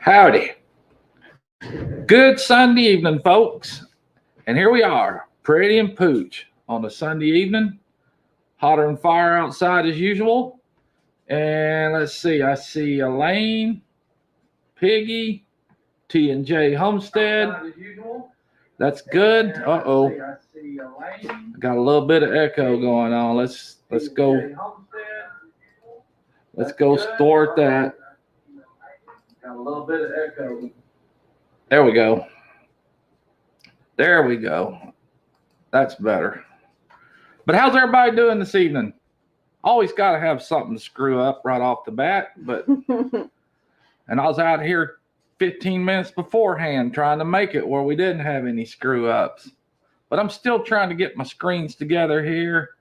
Howdy. Good Sunday evening, folks. And here we are, Pretty and Pooch on a Sunday evening. Hotter than fire outside as usual. And let's see, I see Elaine, Piggy, T&J Homestead. That's good. Uh-oh. Got a little bit of echo going on. Let's go. Let's go thwart that. Got a little bit of echo. There we go. There we go. That's better. But how's everybody doing this evening? Always got to have something to screw up right off the bat. But and I was out here 15 minutes beforehand trying to make it where we didn't have any screw ups. But I'm still trying to get my screens together here.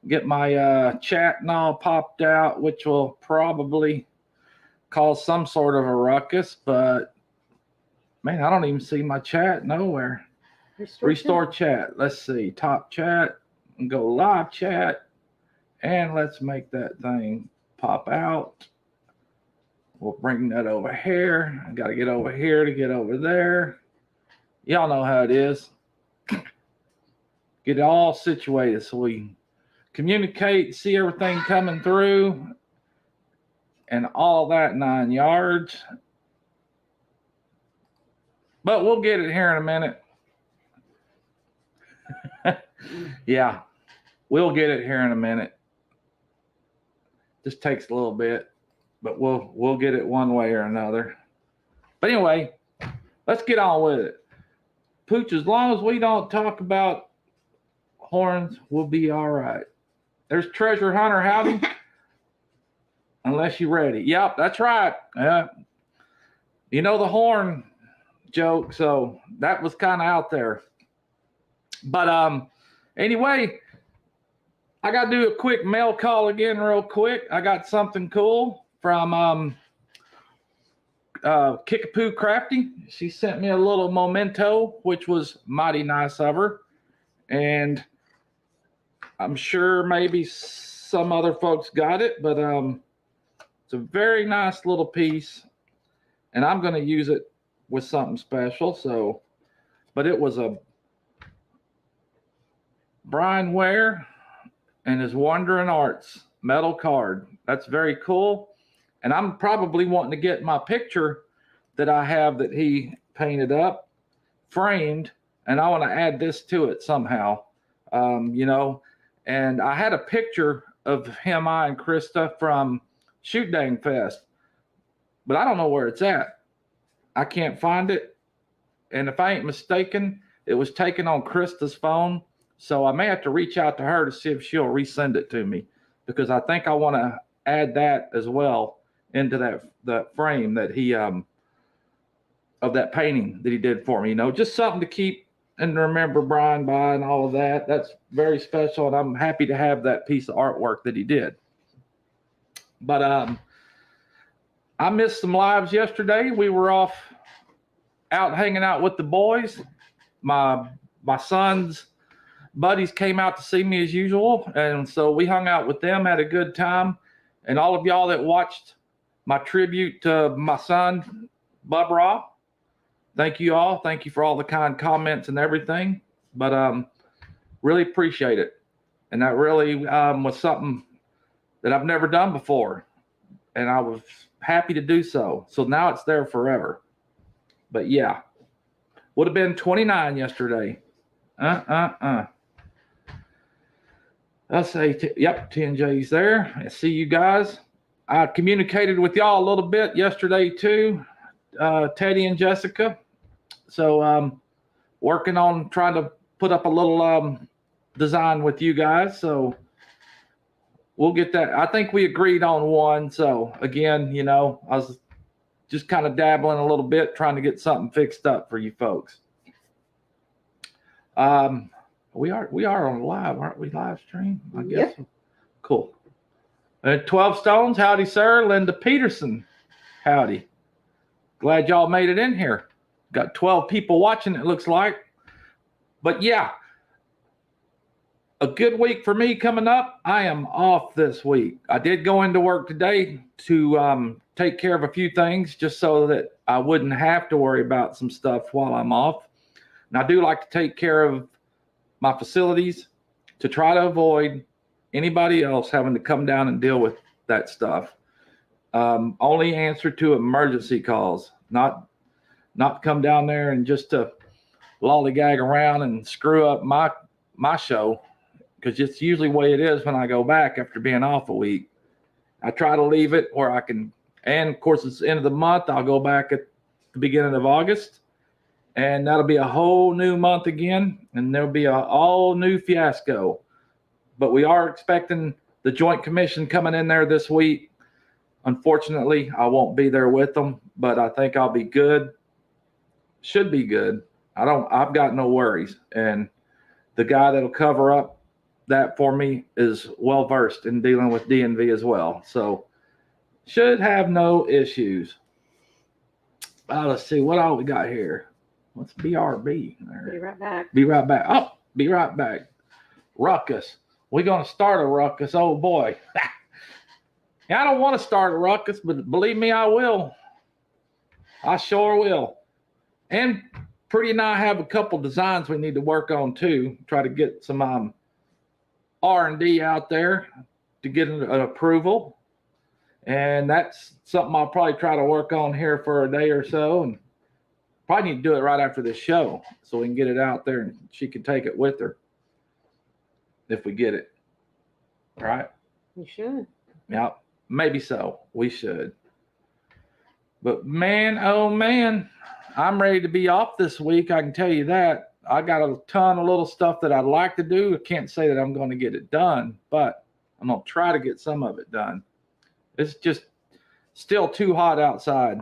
Get my chat and all popped out, which will probably cause some sort of a ruckus. But man, I don't even see my chat nowhere. Restore chat. Let's see. Top chat. And go live chat. And let's make that thing pop out. We'll bring that over here. I got to get over here to get over there. Y'all know how it is. Get it all situated so we communicate, see everything coming through, and all that 9 yards. But we'll get it here in a minute. Yeah, we'll get it here in a minute. Just takes a little bit, but we'll get it one way or another. But anyway, let's get on with it. Pooch, as long as we don't talk about horns, we'll be all right. There's Treasure Hunter. Howdy. Unless you're ready. Yep, that's right. Yeah. You know the horn joke, so that was kind of out there. But anyway, I got to do a quick mail call again real quick. I got something cool from Kickapoo Crafty. She sent me a little memento, which was mighty nice of her. And I'm sure maybe some other folks got it, but it's a very nice little piece. And I'm going to use it with something special. So, but it was a Brian Ware and his Wandering Arts metal card. That's very cool. And I'm probably wanting to get my picture that I have that he painted up framed, and I want to add this to it somehow. You know, and I had a picture of him, I and Krista from Shoot Dang Fest, but I don't know where it's at. I can't find it. And if I ain't mistaken, it was taken on Krista's phone. So I may have to reach out to her to see if she'll resend it to me, because I think I want to add that as well into that frame that he of that painting that he did for me. You know, just something to keep and remember Brian by and all of that. That's very special, and I'm happy to have that piece of artwork that he did. But I missed some lives yesterday. We were off out hanging out with the boys. My son's buddies came out to see me as usual, and so we hung out with them, had a good time. And all of y'all that watched my tribute to my son, Bub Raw, thank you all. Thank you for all the kind comments and everything. But really appreciate it. And that really was something that I've never done before, and I was happy to do so. So now it's there forever. But yeah, would have been 29 yesterday. I'll say, yep, 10J's there. I see you guys. I communicated with y'all a little bit yesterday too, Teddy and Jessica. So working on trying to put up a little design with you guys. So we'll get that. I think we agreed on one. So again, you know, I was just kind of dabbling a little bit, trying to get something fixed up for you folks. We are on live, aren't we? Live stream, I guess. Yeah. Cool. 12 Stones, howdy, sir. Linda Peterson, howdy. Glad y'all made it in here. Got 12 people watching, it looks like. But yeah, A good week for me coming up. I am off this week. I did go into work today to take care of a few things just so that I wouldn't have to worry about some stuff while I'm off. And I do like to take care of my facilities to try to avoid anybody else having to come down and deal with that stuff. Only answer to emergency calls, not come down there and just to lollygag around and screw up my show, because it's usually the way it is when I go back after being off a week. I try to leave it where I can, and of course it's the end of the month. I'll go back at the beginning of August, and that'll be a whole new month again, and there'll be a all new fiasco. But we are expecting the Joint Commission coming in there this week. Unfortunately, I won't be there with them, but I think I'll be good. Should be good. I've got no worries. And the guy that'll cover up that for me is well versed in dealing with DNV as well. So should have no issues. Let's see what all we got here. What's BRB? Be right back. Be right back. Oh, be right back. Ruckus. We're going to start a ruckus. Oh boy. I don't want to start a ruckus, but believe me, I will. I sure will. And Pretty and I have a couple designs we need to work on too. Try to get some R&D out there to get an approval. And that's something I'll probably try to work on here for a day or so. And probably need to do it right after this show so we can get it out there and she can take it with her if we get it. All right? You should. Yeah, maybe so. We should. But man, oh man, I'm ready to be off this week. I can tell you that. I got a ton of little stuff that I'd like to do. I can't say that I'm going to get it done, but I'm going to try to get some of it done. It's just still too hot outside.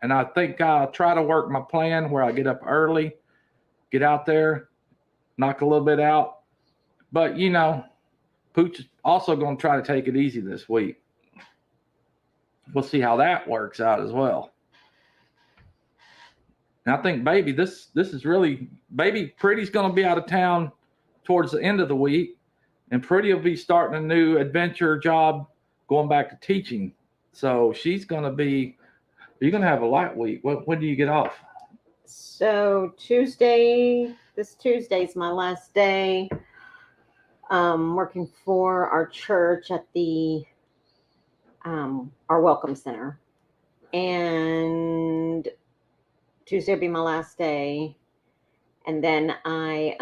And I think I'll try to work my plan where I get up early, get out there, knock a little bit out. But, you know, Pooch is also going to try to take it easy this week. We'll see how that works out as well. And I think Baby, this is really, Baby Pretty's going to be out of town towards the end of the week. And Pretty will be starting a new adventure job going back to teaching. So she's going to be, you're going to have a light week. When do you get off? So this Tuesday's my last day. Working for our church at the our welcome center, and Tuesday will be my last day, and then I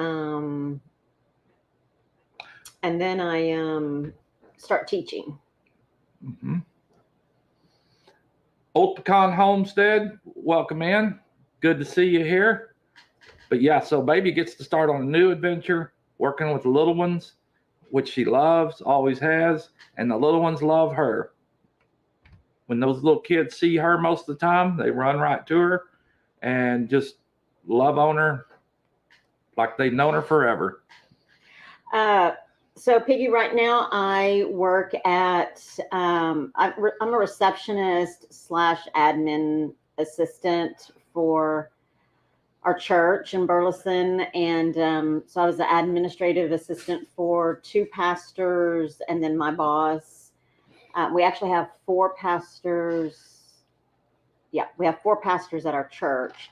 start teaching. Mm-hmm. Old Pecan Homestead, welcome in. Good to see you here. But yeah, so Baby gets to start on a new adventure, working with the little ones, which she loves, always has, and the little ones love her. When those little kids see her most of the time, they run right to her and just love on her like they've known her forever. So Piggy, right now I work at, I'm a receptionist / admin assistant for our church in Burleson. And so I was the administrative assistant for 2 pastors and then my boss. We actually have 4 pastors. Yeah, we have 4 pastors at our church.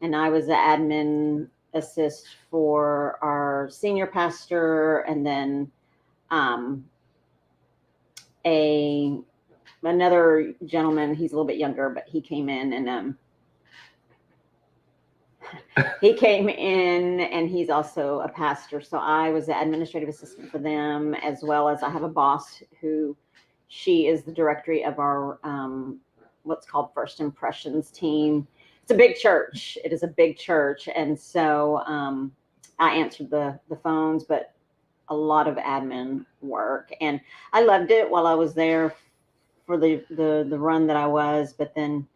And I was the admin assist for our senior pastor, and then another gentleman. He's a little bit younger, but he came in and he's also a pastor. So I was the administrative assistant for them, as well as I have a boss who she is the directory of our what's called First Impressions team. It's a big church. It is a big church. And so I answered the phones, but a lot of admin work. And I loved it while I was there for the run that I was. But then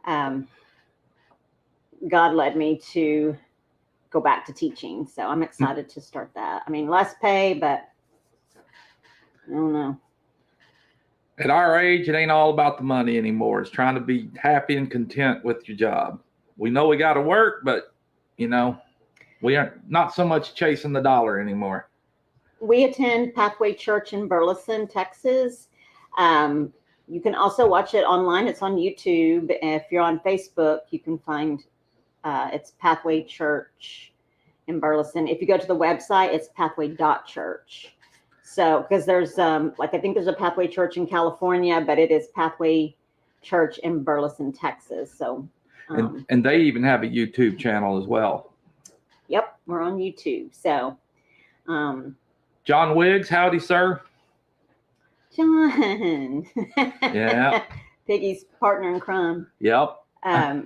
God led me to go back to teaching. So I'm excited to start that. I mean, less pay, but I don't know. At our age, it ain't all about the money anymore. It's trying to be happy and content with your job. We know we got to work, but, you know, we aren't not so much chasing the dollar anymore. We attend Pathway Church in Burleson, Texas. You can also watch it online. It's on YouTube. If you're on Facebook, you can find it's Pathway Church in Burleson. If you go to the website, it's pathway.church. So, because there's like I think there's a Pathway Church in California, but it is Pathway Church in Burleson, Texas. So, and they even have a YouTube channel as well. Yep, we're on YouTube. So, John Wiggs, howdy, sir. John. Yeah. Piggy's partner in crime. Yep.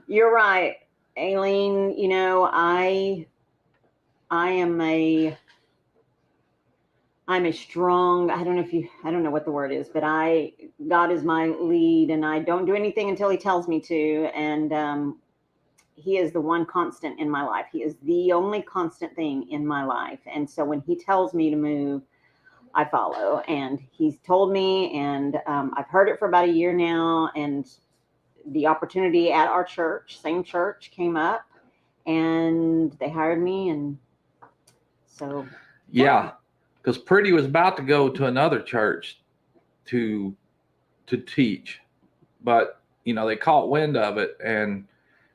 You're right, Aileen. You know, I'm a strong, I don't know what the word is, but God is my lead, and I don't do anything until he tells me to. And he is the one constant in my life. He is the only constant thing in my life. And so when he tells me to move, I follow. And he's told me, and I've heard it for about a year now. And the opportunity at our church, same church, came up, and they hired me. And so yeah, because Pretty was about to go to another church to teach, but you know, they caught wind of it, and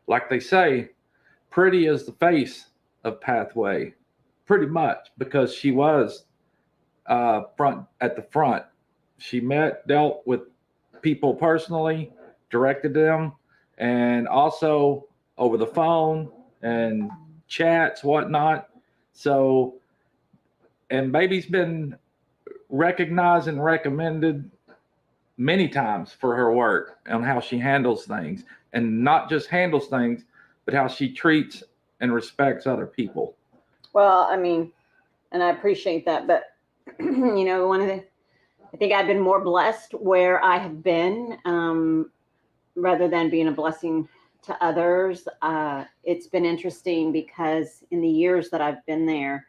like they say, Pretty is the face of Pathway, pretty much, because she was at the front. She dealt with people personally, directed them, and also over the phone and chats, whatnot. So, and baby's been recognized and recommended many times for her work and how she handles things, and not just handles things, but how she treats and respects other people. Well, I mean, and I appreciate that, but you know, I think I've been more blessed where I have been, rather than being a blessing to others. It's been interesting because in the years that I've been there,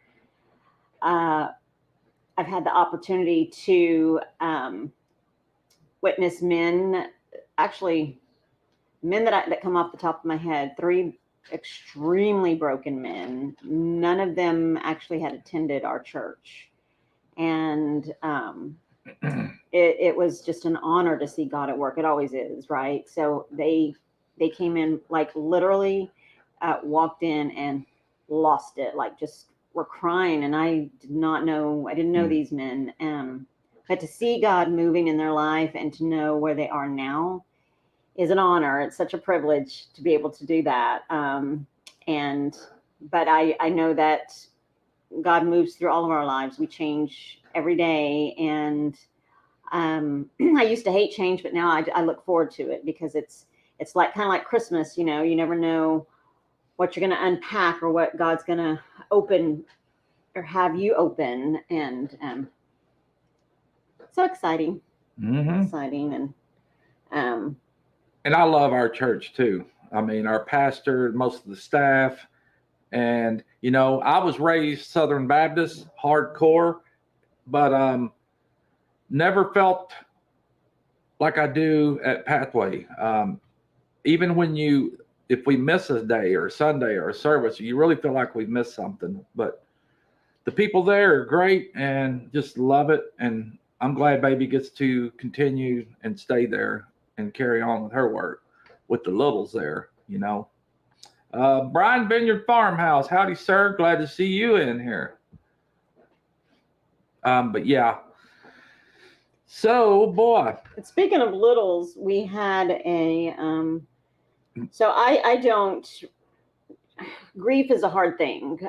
I've had the opportunity to witness men that come off the top of my head, 3 extremely broken men. None of them actually had attended our church. And it was just an honor to see God at work. It always is, right? So they came in, like literally walked in and lost it, like just were crying. And I didn't know these men. But to see God moving in their life and to know where they are now is an honor. It's such a privilege to be able to do that. But I know that God moves through all of our lives. We change every day. And I used to hate change, but now I look forward to it, because it's like kind of like Christmas. You know, you never know what you're going to unpack or what God's going to open or have you open. And so exciting. Mm-hmm. Exciting. And I love our church too. I mean, our pastor, most of the staff. And, you know, I was raised Southern Baptist, hardcore, but never felt like I do at Pathway. Even if we miss a day or a Sunday or a service, you really feel like we've missed something. But the people there are great and just love it. And I'm glad baby gets to continue and stay there and carry on with her work with the littles there, you know. Brian Vineyard Farmhouse, howdy, sir. Glad to see you in here. But yeah. So, boy. Speaking of littles, we had a. So I don't. Grief is a hard thing,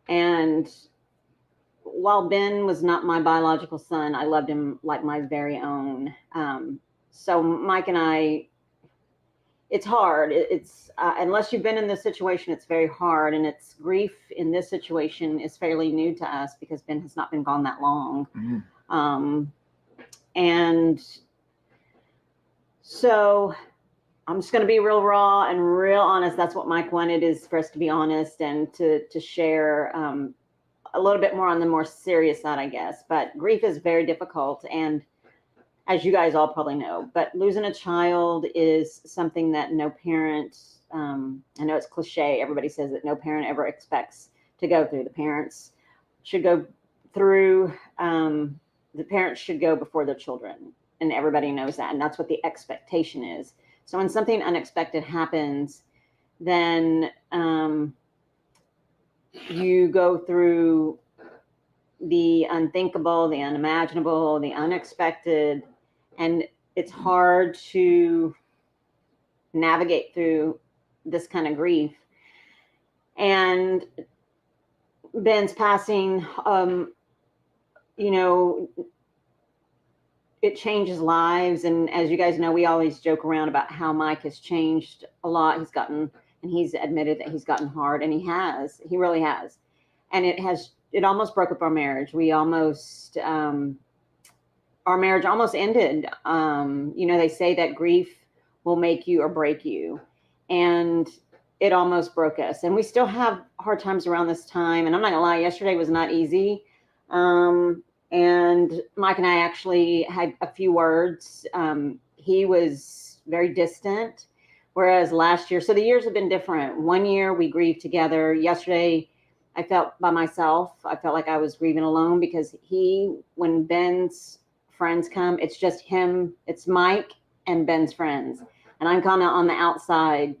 and while Ben was not my biological son, I loved him like my very own. So Mike and I, it's hard. It's unless you've been in this situation, it's very hard. And it's grief in this situation is fairly new to us because Ben has not been gone that long. Mm-hmm. And so I'm just going to be real raw and real honest. That's what Mike wanted, is for us to be honest and to share a little bit more on the more serious side, I guess. But grief is very difficult. And as you guys all probably know, but losing a child is something that no parent, I know it's cliche, everybody says that no parent ever expects to go through. The parents should go through, the parents should go before their children. And everybody knows that. And that's what the expectation is. So when something unexpected happens, then you go through the unthinkable, the unimaginable, the unexpected, and it's hard to navigate through this kind of grief. And Ben's passing, you know, it changes lives. And as you guys know, we always joke around about how Mike has changed a lot. And he's admitted that he's gotten hard, and he really has. And it almost broke up our marriage. Our marriage almost ended. You know, they say that grief will make you or break you. And it almost broke us. And we still have hard times around this time. And I'm not gonna lie, yesterday was not easy. And Mike and I actually had a few words. He was very distant, whereas last year, so the years have been different. One year we grieved together. Yesterday, I felt by myself. I felt like I was grieving alone because when Ben's friends come, it's just him. It's Mike and Ben's friends. And I'm kind of on the outside,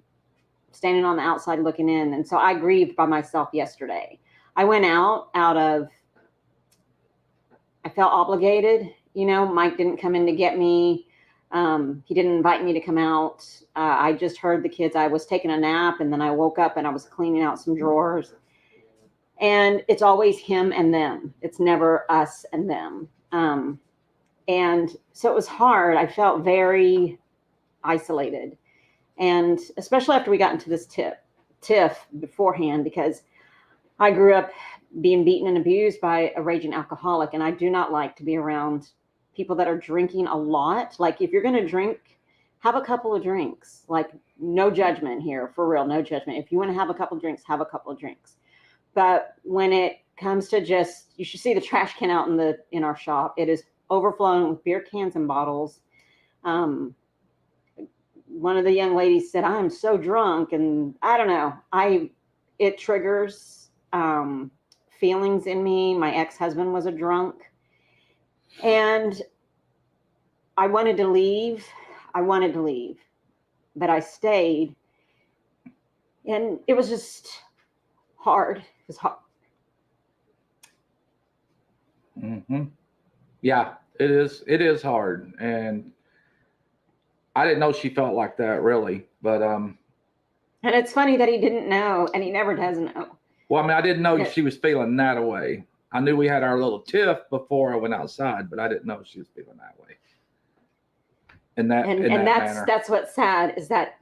standing on the outside looking in. And so I grieved by myself yesterday. I went out of, I felt obligated. You know, Mike didn't come in to get me. He didn't invite me to come out. I just heard the kids. I was taking a nap, and then I woke up and I was cleaning out some drawers. And it's always him and them. It's never us and them. And so it was hard. I felt very isolated. And especially after we got into this tiff beforehand, because I grew up being beaten and abused by a raging alcoholic. And I do not like to be around people that are drinking a lot. Like, if you're going to drink, have a couple of drinks. Like, no judgment here, for real, no judgment. If you want to have a couple of drinks, have a couple of drinks. But when it comes to you should see the trash can out in our shop. It is overflowing with beer cans and bottles. One of the young ladies said, "I am so drunk," and I don't know. It triggers feelings in me. My ex-husband was a drunk, and I wanted to leave, but I stayed, and it was just hard. It was hard. Mm-hmm. Yeah, it is. It is hard, and I didn't know she felt like that, really. But and it's funny that he didn't know, and he never does know. Well, I mean, I didn't know she was feeling that way. I knew we had our little tiff before I went outside, but I didn't know she was feeling that way. And that's what's sad, is that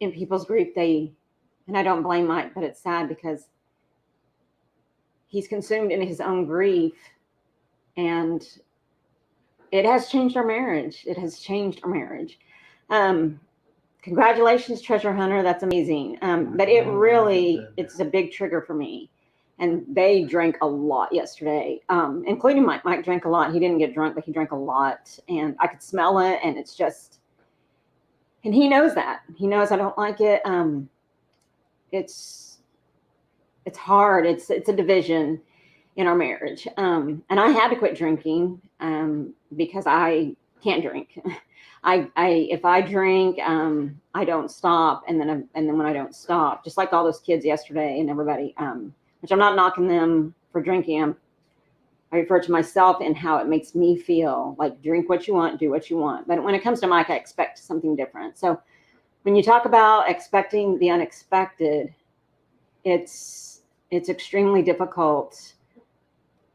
in people's grief, and I don't blame Mike, but it's sad because he's consumed in his own grief, and it has changed our marriage. It has changed our marriage. Congratulations, treasure hunter. That's amazing. But it's a big trigger for me. And they drank a lot yesterday, including Mike. Mike drank a lot. He didn't get drunk, but he drank a lot. And I could smell it. And it's just, and he knows that. He knows I don't like it. It's hard. It's a division in our marriage. And I had to quit drinking because I can't drink. If I drink, I don't stop. And then when I don't stop, just like all those kids yesterday and everybody, which I'm not knocking them for drinking. I refer to myself and how it makes me feel. Like, drink what you want, do what you want. But when it comes to Mike, I expect something different. So when you talk about expecting the unexpected, it's extremely difficult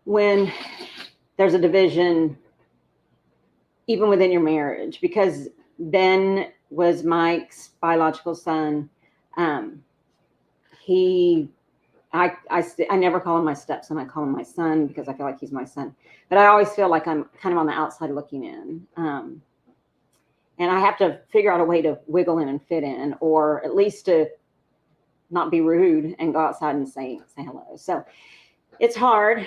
when there's a division, even within your marriage, because Ben was Mike's biological son. I never call him my stepson. I call him my son because I feel like he's my son. But I always feel like I'm kind of on the outside looking in. And I have to figure out a way to wiggle in and fit in, or at least to not be rude and go outside and say hello. So it's hard.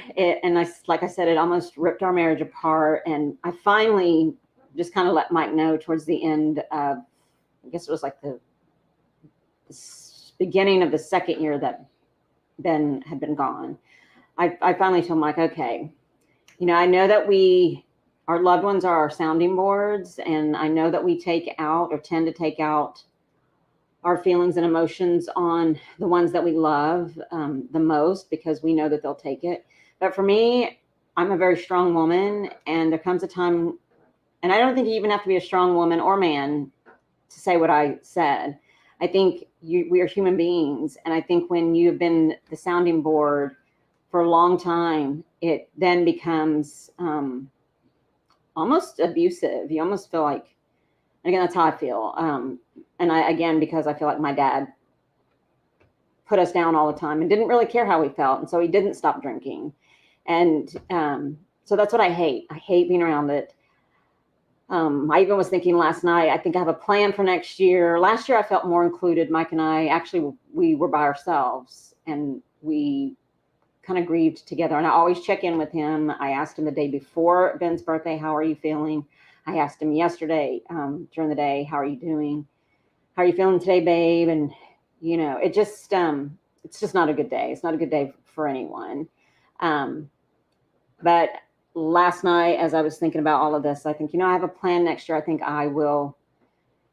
Like I said, it almost ripped our marriage apart. And I finally just kind of let Mike know towards the end of, I guess it was like the beginning of the second year that Ben had been gone. I finally told him, like, okay, I know that our loved ones are our sounding boards, and I know that we take out or tend to take out our feelings and emotions on the ones that we love the most, because we know that they'll take it. But for me, I'm a very strong woman, and there comes a time, and I don't think you even have to be a strong woman or man to say what I said. I think we are human beings, and I think when you've been the sounding board for a long time, it then becomes almost abusive. You almost feel like, again, that's how I feel. And because I feel like my dad put us down all the time and didn't really care how we felt. And so he didn't stop drinking. And so that's what I hate. I hate being around it. I even was thinking last night, I think I have a plan for next year. Last year, I felt more included. Mike and I, actually, we were by ourselves, and we kind of grieved together. And I always check in with him. I asked him the day before Ben's birthday, how are you feeling? I asked him yesterday during the day, how are you doing? How are you feeling today, babe? And, it's just not a good day. It's not a good day for anyone. But last night, as I was thinking about all of this, I think, I have a plan next year. I think I will.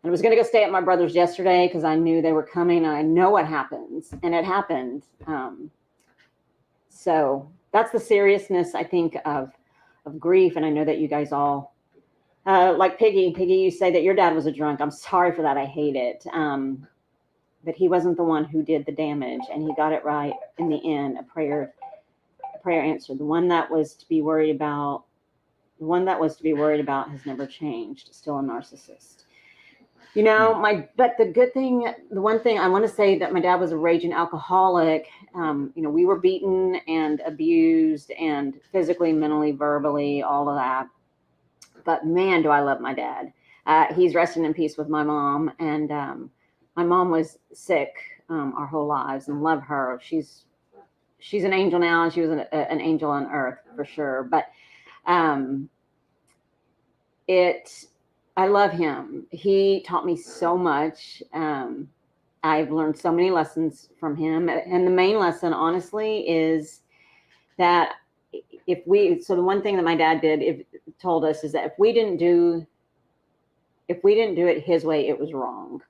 And I was going to go stay at my brother's yesterday because I knew they were coming. And I know what happens. And it happened. So that's the seriousness, I think, of grief. And I know that you guys all, like Piggy, you say that your dad was a drunk. I'm sorry for that. I hate it. But he wasn't the one who did the damage. And he got it right in the end. A prayer answered. The one that was to be worried about has never changed. Still a narcissist. But the one thing I want to say, that my dad was a raging alcoholic. We were beaten and abused, and physically, mentally, verbally, all of that. But man, do I love my dad. He's resting in peace with my mom. And my mom was sick our whole lives, and love her. She's an angel now, and she was an angel on earth for sure. But I love him. He taught me so much. I've learned so many lessons from him. And the main lesson, honestly, is that so the one thing that my dad told us is that if we didn't do it his way, it was wrong.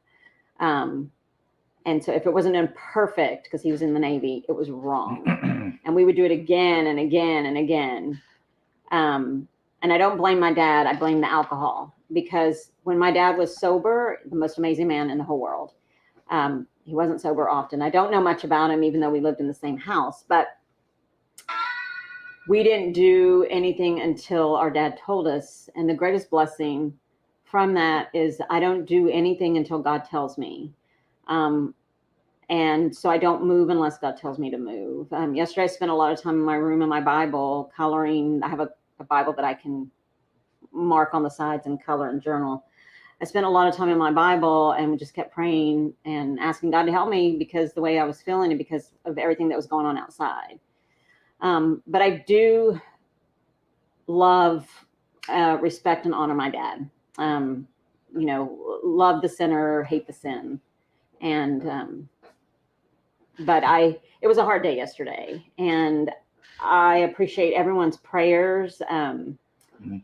And so if it wasn't imperfect, because he was in the Navy, it was wrong. And we would do it again and again and again. And I don't blame my dad. I blame the alcohol, because when my dad was sober, the most amazing man in the whole world. He wasn't sober often. I don't know much about him, even though we lived in the same house. But we didn't do anything until our dad told us. And the greatest blessing from that is I don't do anything until God tells me. And so I don't move unless God tells me to move. Yesterday, I spent a lot of time in my room in my Bible coloring. I have a Bible that I can mark on the sides and color and journal. I spent a lot of time in my Bible and just kept praying and asking God to help me, because the way I was feeling and because of everything that was going on outside. But I do love, respect, and honor my dad. Love the sinner, hate the sin. And, but it was a hard day yesterday, and I appreciate everyone's prayers. And, I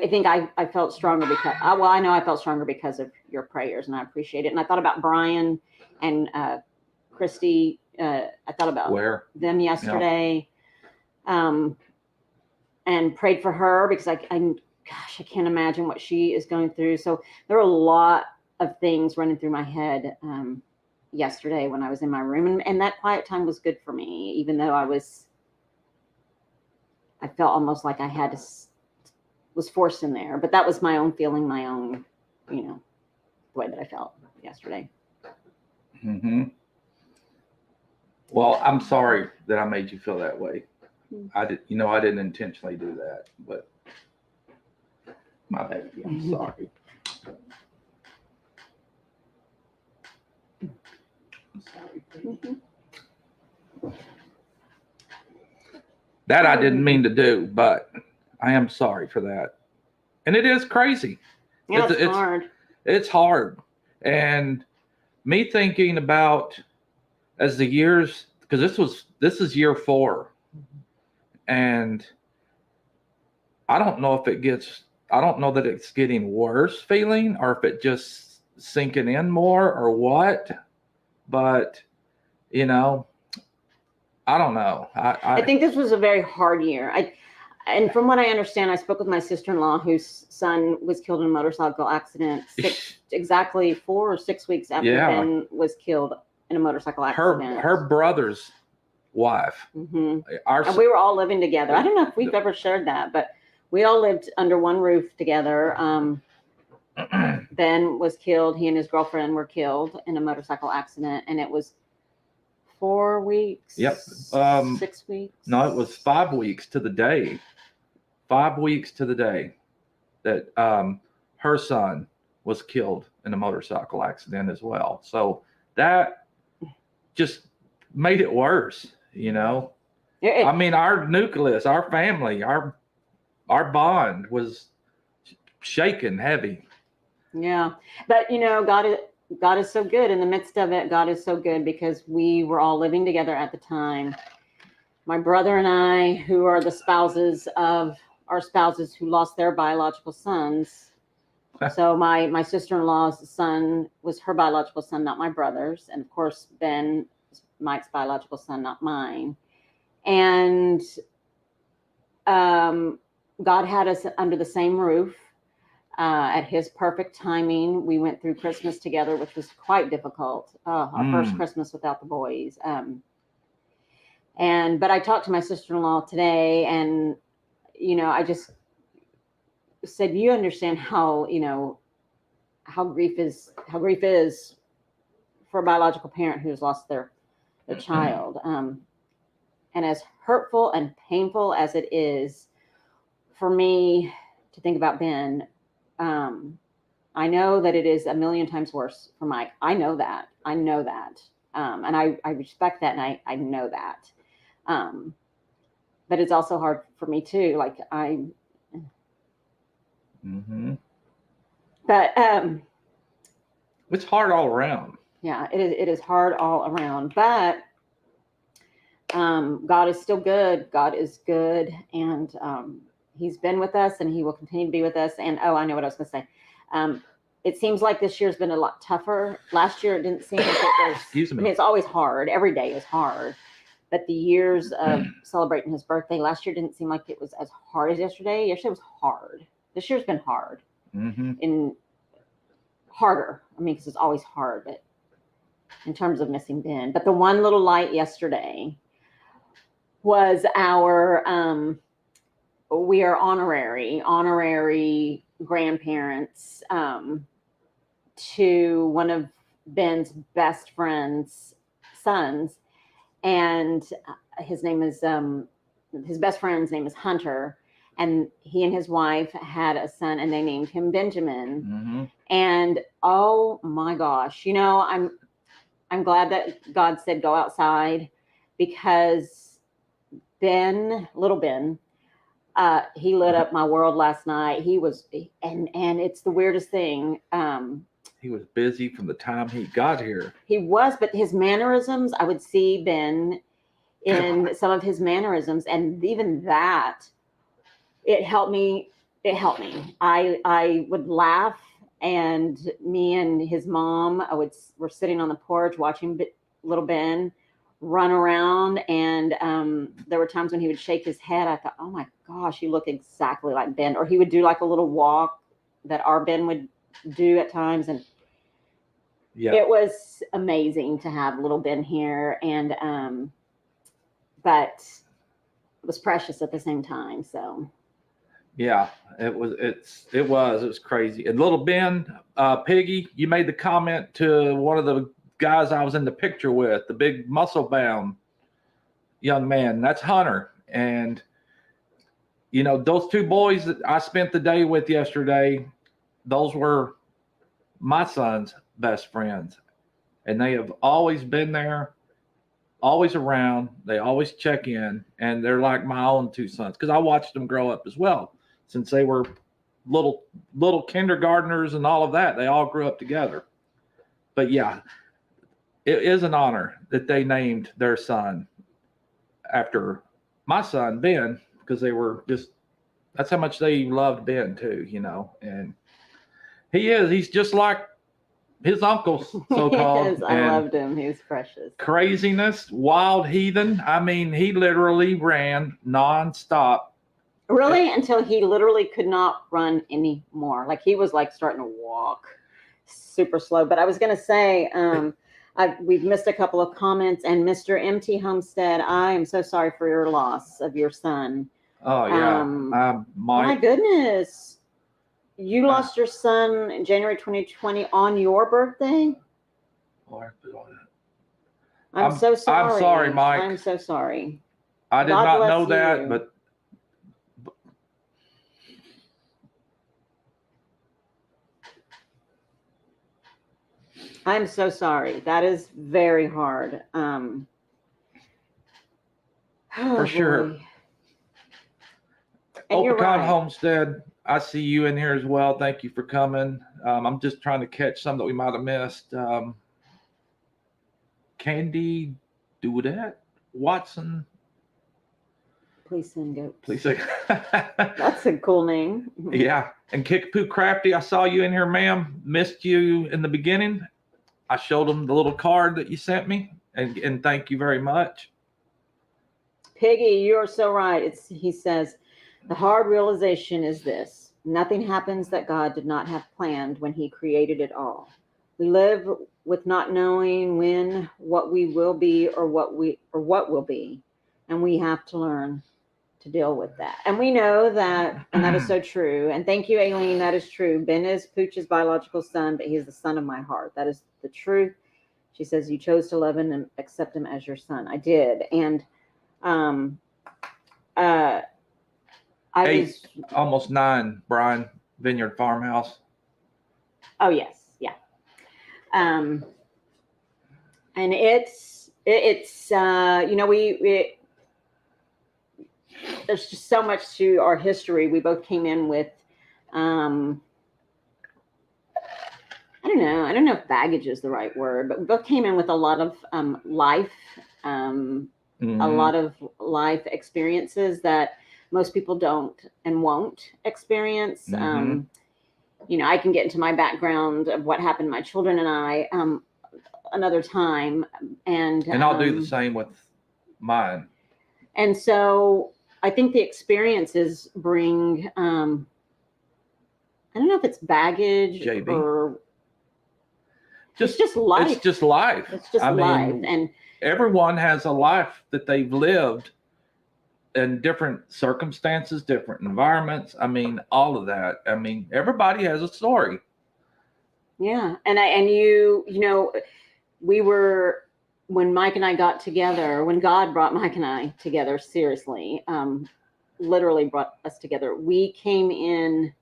think I felt stronger because, I know I felt stronger because of your prayers, and I appreciate it. And I thought about Brian and, Christy. I thought about them yesterday. Yeah. And prayed for her, because I can't imagine what she is going through. So there were a lot of things running through my head yesterday when I was in my room, and that quiet time was good for me, even though I felt almost like I was forced in there. But that was my own feeling, my own, the way that I felt yesterday. Mm-hmm. Well, I'm sorry that I made you feel that way. I didn't intentionally do that, but my baby, I'm sorry. I'm sorry. That I didn't mean to do, but I am sorry for that. And it is crazy. Yeah, it's hard. It's hard. And me thinking about as the years, because this is year 4, and I don't know if I don't know that it's getting worse feeling or if it just sinking in more or what, but you know, I don't know. I think this was a very hard year. And from what I understand, I spoke with my sister-in-law whose son was killed in a motorcycle accident exactly 4 or 6 weeks after Ben was killed in a motorcycle accident. Her brother's wife. Mm-hmm. And we were all living together. I don't know if we've ever shared that, but we all lived under one roof together. Ben was killed. He and his girlfriend were killed in a motorcycle accident, and it was 4 weeks. Yep. 6 weeks. No, it was 5 weeks to the day. 5 weeks to the day that her son was killed in a motorcycle accident as well. So that just made it worse, you know. I mean, our nucleus, our family, our bond was shaken heavy. Yeah, but you know, God is so good in the midst of it. God is so good because we were all living together at the time. My brother and I, who are the spouses of our spouses who lost their biological sons. So my sister-in-law's son was her biological son, not my brother's. And of course, Ben, Mike's biological son, not mine. And God had us under the same roof. At his perfect timing, we went through Christmas together, which was quite difficult. Our first Christmas without the boys. But I talked to my sister-in-law today, and you know, I just said, you understand how, you know, how grief is for a biological parent who's lost their child. And as hurtful and painful as it is for me to think about Ben, I know that it is a million times worse for Mike. I know that. And I respect that, and I know that. But it's also hard for me too. Like But it's hard all around. Yeah, it is hard all around. But God is still good. God is good, and He's been with us, and He will continue to be with us. And I know what I was going to say. It seems like this year's been a lot tougher. Last year, it didn't seem like it was. Excuse me. I mean, it's always hard. Every day is hard. But the years of celebrating his birthday last year didn't seem like it was as hard as yesterday. Yesterday was hard. This year's been hard. And harder. I mean, because it's always hard, but in terms of missing Ben. But the one little light yesterday was our, we are honorary grandparents to one of Ben's best friend's sons. And his name is, his best friend's name is Hunter. And he and his wife had a son, and they named him Benjamin. And oh my gosh, you know, I'm glad that God said go outside, because little Ben, he lit up my world last night. He was, and it's the weirdest thing. He was busy from the time he got here. He was, but his mannerisms, I would see Ben in some of his mannerisms, and even that, it helped me. I would laugh, and me and his mom, we're sitting on the porch watching little Ben run around, and there were times when he would shake his head. I thought, oh my gosh, you look exactly like Ben. Or he would do like a little walk that our Ben would do at times, and it was amazing to have little Ben here, and but it was precious at the same time. So yeah, it was crazy. And little Ben, Piggy, you made the comment to one of the guys I was in the picture with, the big muscle bound young man. That's Hunter. And you know, those two boys that I spent the day with yesterday, those were my son's best friends, and they have always been there, always around. They always check in, and they're like my own two sons, because I watched them grow up as well. Since they were little kindergartners and all of that, they all grew up together. But yeah, it is an honor that they named their son after my son, Ben, because they were just, that's how much they loved Ben too, you know. And he's just like his uncles, so-called. Yes, I loved him. He was precious. Craziness, wild heathen. I mean, he literally ran nonstop. Really? Until he literally could not run anymore. Like he was like starting to walk super slow. But I was going to say, we've missed a couple of comments. And Mr. MT Homestead, I am so sorry for your loss of your son. Oh, yeah. My goodness. You lost your son in January 2020 on your birthday? I'm so sorry. I'm sorry, Mike. I'm so sorry. I did not know that, but I'm so sorry. That is very hard. For sure. Boy. And you're Opicon right. Homestead, I see you in here as well. Thank you for coming. I'm just trying to catch some that we might have missed. Candy Dudet Watson. Please send goats. Please say. That's a cool name. Yeah. And Kickapoo Crafty, I saw you in here, ma'am. Missed you in the beginning. I showed him the little card that you sent me, and thank you very much. Piggy, you're so right. He says, the hard realization is this: nothing happens that God did not have planned when he created it all. We live with not knowing when, what we will be, or what will be, and we have to learn to deal with that. And we know that, and that is so true. And thank you, Aileen. That is true. Ben is Pooch's biological son, but he is the son of my heart. That is the truth. She says, you chose to love him and accept him as your son. I did. And almost 9, Brian, Vineyard Farmhouse. Oh, yes. Yeah. And it's you know, there's just so much to our history. We both came in with, I don't know if baggage is the right word, but we both came in with a lot of life, a lot of life experiences that most people don't and won't experience. You know, I can get into my background of what happened to my children and I another time. And I'll do the same with mine. And so I think the experiences bring, I don't know if it's baggage JB. or it's just life. It's just life. It's just life. And everyone has a life that they've lived in different circumstances, different environments. I mean, all of that. I mean, everybody has a story. Yeah. And you know, we were, when Mike and I got together, when God brought Mike and I together, seriously, literally brought us together, we came in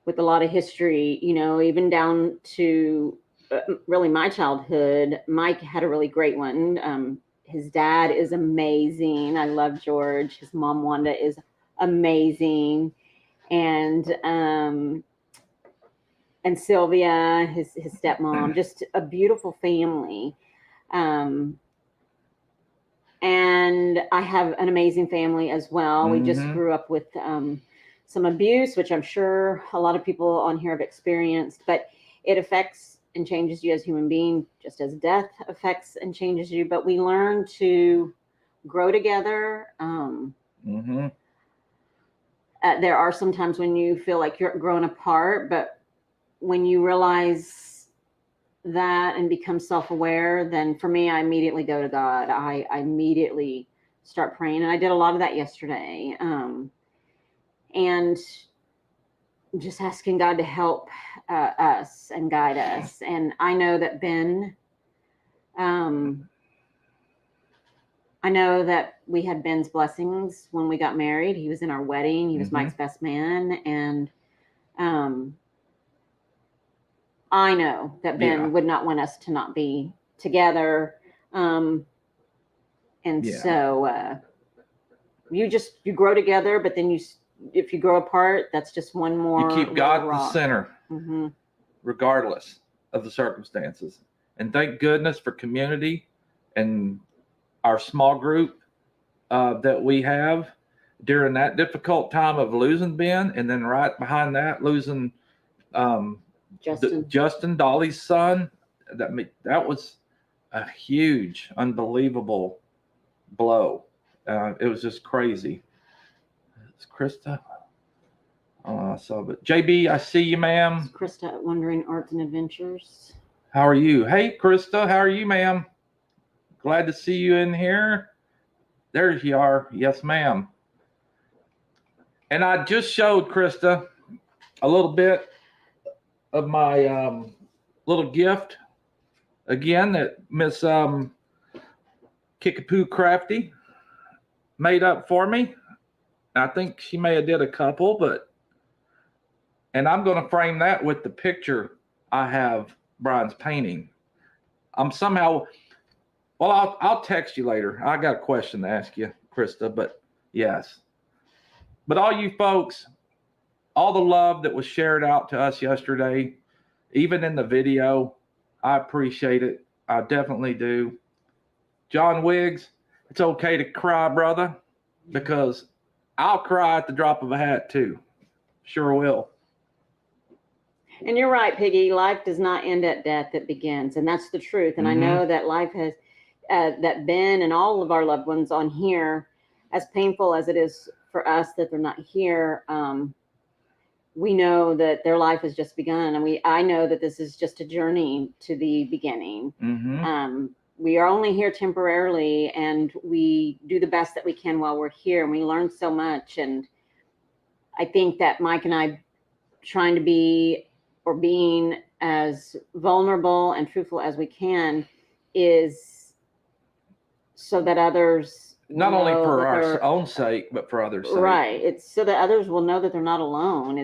with a lot of history, you know, even down to really my childhood. Mike had a really great one. His dad is amazing. I love George. His mom, Wanda, is amazing. And Sylvia, his stepmom, just a beautiful family. And I have an amazing family as well. We just grew up with some abuse, which I'm sure a lot of people on here have experienced, but it affects and changes you as a human being, just as death affects and changes you. But we learn to grow together. There are some times when you feel like you're growing apart, but when you realize that and become self-aware, then for me, I immediately go to God. I immediately start praying. And I did a lot of that yesterday. And just asking God to help us and guide us. And I know that Ben, I know that we had Ben's blessings when we got married. He was in our wedding. He was Mike's best man. And I know that Ben would not want us to not be together. So you grow together, but then if you grow apart, that's just one more. You keep God at the center, regardless of the circumstances. And thank goodness for community and our small group that we have during that difficult time of losing Ben, and then right behind that losing Justin Dolly's son. That was a huge, unbelievable blow. It was just crazy. It's Krista. But JB, I see you, ma'am. It's Krista at Wondering Arts and Adventures. How are you? Hey, Krista, how are you, ma'am? Glad to see you in here. There you are. Yes, ma'am. And I just showed Krista a little bit of my little gift again that Miss Kickapoo Crafty made up for me. I think she may have did a couple, and I'm going to frame that with the picture I have Brian's painting. I'm somehow, well, I'll text you later. I got a question to ask you, Krista, but yes. But all you folks, all the love that was shared out to us yesterday, even in the video, I appreciate it. I definitely do. John Wiggs, it's okay to cry, brother, because I'll cry at the drop of a hat too. Sure will. And you're right, Piggy. Life does not end at death, it begins. And that's the truth. And I know that life has, that Ben and all of our loved ones on here, as painful as it is for us that they're not here, we know that their life has just begun. And I know that this is just a journey to the beginning. We are only here temporarily, and we do the best that we can while we're here. And we learn so much. And I think that Mike and I trying to be, or being as vulnerable and truthful as we can, is so that others not only for our own sake, but for others' sake. Right. It's so that others will know that they're not alone.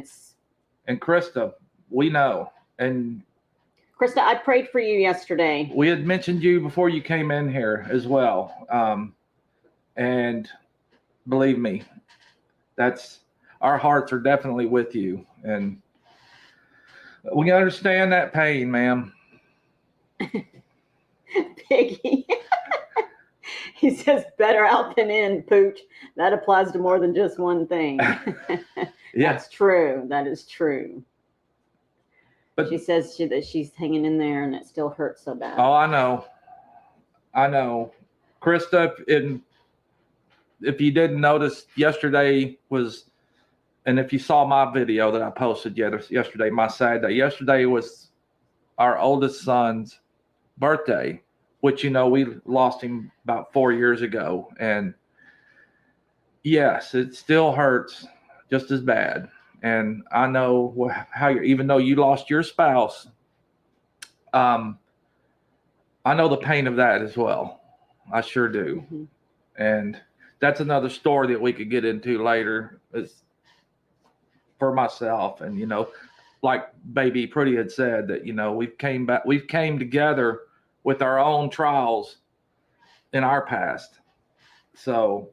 And Krista, we know. And Krista, I prayed for you yesterday. We had mentioned you before you came in here as well. And believe me, our hearts are definitely with you. And we understand that pain, ma'am. Piggy. He says, better out than in, Pooch. That applies to more than just one thing. Yeah. That's true. That is true. But she says that she's hanging in there and it still hurts so bad. Oh, I know. Krista, if you didn't notice, yesterday was, and if you saw my video that I posted yesterday, my sad day, yesterday was our oldest son's birthday, which, we lost him about 4 years ago. And yes, it still hurts just as bad. And I know even though you lost your spouse, I know the pain of that as well. I sure do. Mm-hmm. And that's another story that we could get into later, is for myself. And, like Baby Pretty had said, that, we've came together with our own trials in our past. So,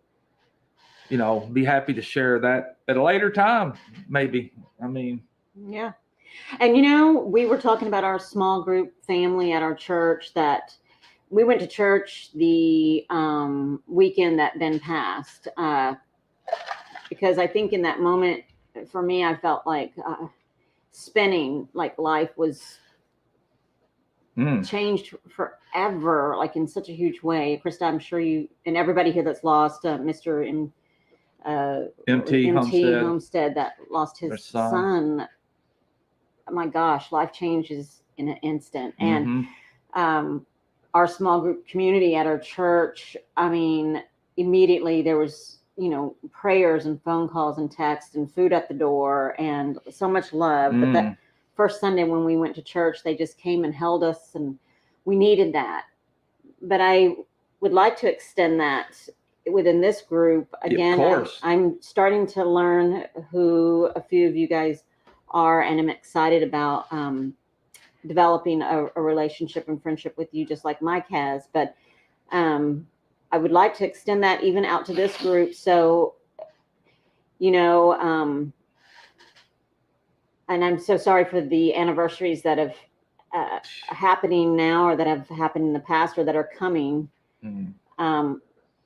be happy to share that at a later time, maybe. Yeah. And, we were talking about our small group family at our church, that we went to church the weekend that Ben passed, because I think in that moment, for me, I felt like spinning, like life was changed forever, like in such a huge way. Krista, I'm sure you and everybody here that's lost Mr. MT Homestead that lost his son. Oh my gosh, life changes in an instant. And our small group community at our church, immediately there was, prayers and phone calls and texts and food at the door and so much love. But that first Sunday when we went to church, they just came and held us, and we needed that. But I would like to extend that within this group. Again, I'm starting to learn who a few of you guys are, and I'm excited about developing a relationship and friendship with you, just like Mike has. But I would like to extend that even out to this group. So, and I'm so sorry for the anniversaries that have happening now or that have happened in the past or that are coming.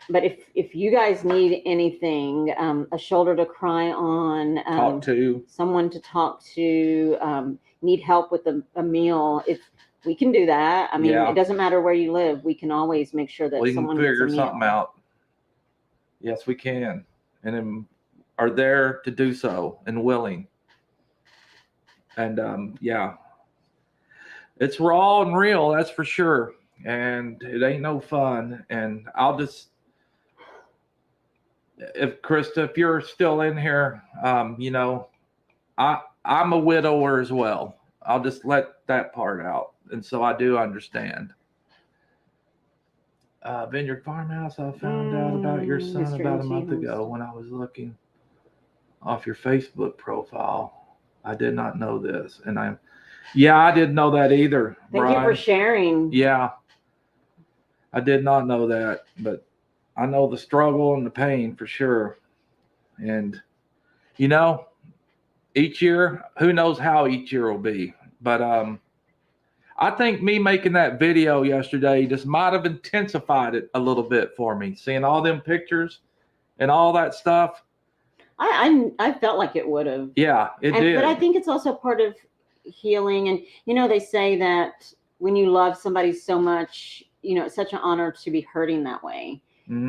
But if you guys need anything, a shoulder to cry on, Talk to. someone to talk to, need help with a meal, if we can do that. I mean, it doesn't matter where you live. We can always make sure that We someone can gets a figure meal. something out. Yes, we can. And then are there to do so and willing. And it's raw and real, that's for sure. And it ain't no fun. And I'll just, if Krista, if you're still in here, I'm a widower as well. I'll just let that part out. And so I do understand. Vineyard Farmhouse, I found out about your son Mr. about a MG month ago Homestead. when I was looking off your Facebook profile. I did not know this. And I didn't know that either. Thank you for sharing. Yeah. I did not know that, but I know the struggle and the pain for sure. And, each year, who knows how each year will be. But I think me making that video yesterday just might have intensified it a little bit for me. Seeing all them pictures and all that stuff. I felt like it would have. Yeah, it did. But I think it's also part of healing. And, they say that when you love somebody so much, it's such an honor to be hurting that way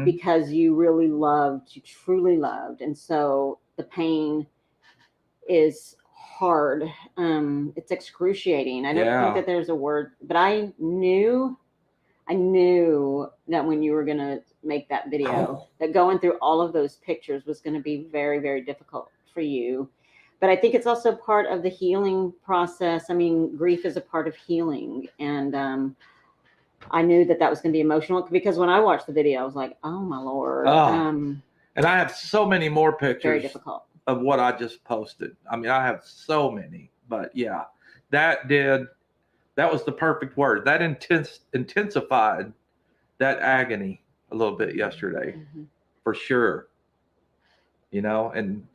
because you really loved, you truly loved. And so the pain is hard. It's excruciating. I don't think that there's a word, but I knew that when you were going to make that video, that going through all of those pictures was going to be very, very difficult for you. But I think it's also part of the healing process. I mean, grief is a part of healing. And I knew that was going to be emotional because when I watched the video, I was like, oh, my Lord. And I have so many more pictures. Very difficult. Of what I just posted. I mean, I have so many, but yeah, that was the perfect word. That intensified that agony a little bit yesterday, for sure. And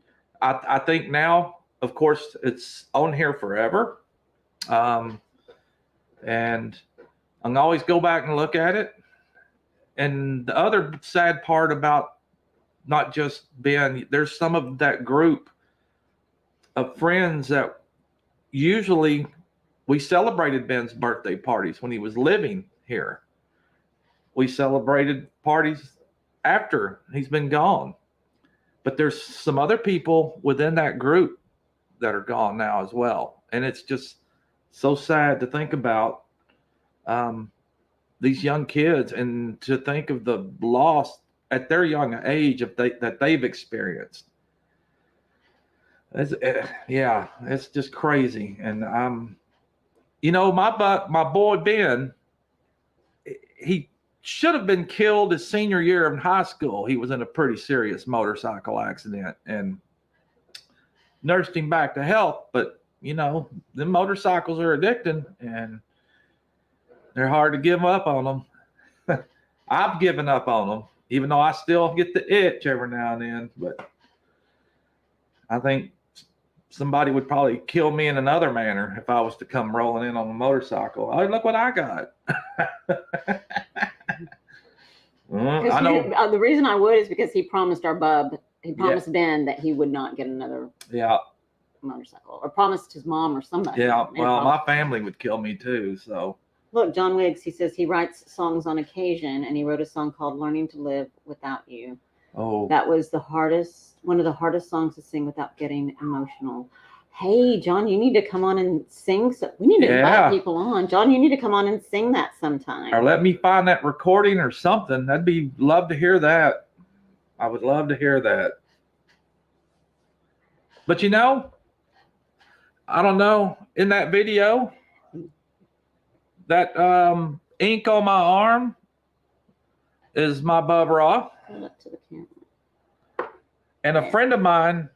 I think now, of course, it's on here forever. And I'm always go back and look at it. And the other sad part about not just Ben, there's some of that group of friends that usually we celebrated Ben's birthday parties when he was living here. We celebrated parties after he's been gone. But there's some other people within that group that are gone now as well. And it's just so sad to think about these young kids and to think of the loss at their young age that they've experienced. It's just crazy. And my boy Ben, he should have been killed his senior year in high school. He was in a pretty serious motorcycle accident and nursed him back to health. But the motorcycles are addicting and they're hard to give up on them. I've given up on them, even though I still get the itch every now and then. But I think somebody would probably kill me in another manner if I was to come rolling in on a motorcycle. Oh, look what I got. I know. The reason I would is because he promised our bub, he promised Ben that he would not get another motorcycle, or promised his mom or somebody. Yeah, well, my family would kill me too, so. Look, John Wiggs, he says he writes songs on occasion, and he wrote a song called Learning to Live Without You. Oh. That was one of the hardest songs to sing without getting emotional. Hey, John, you need to come on and sing. We need to invite people on. John, you need to come on and sing that sometime. Or let me find that recording or something. Love to hear that. I would love to hear that. But I don't know, in that video, that ink on my arm is my Bub Roth. Hold up to the camera. And a friend of mine,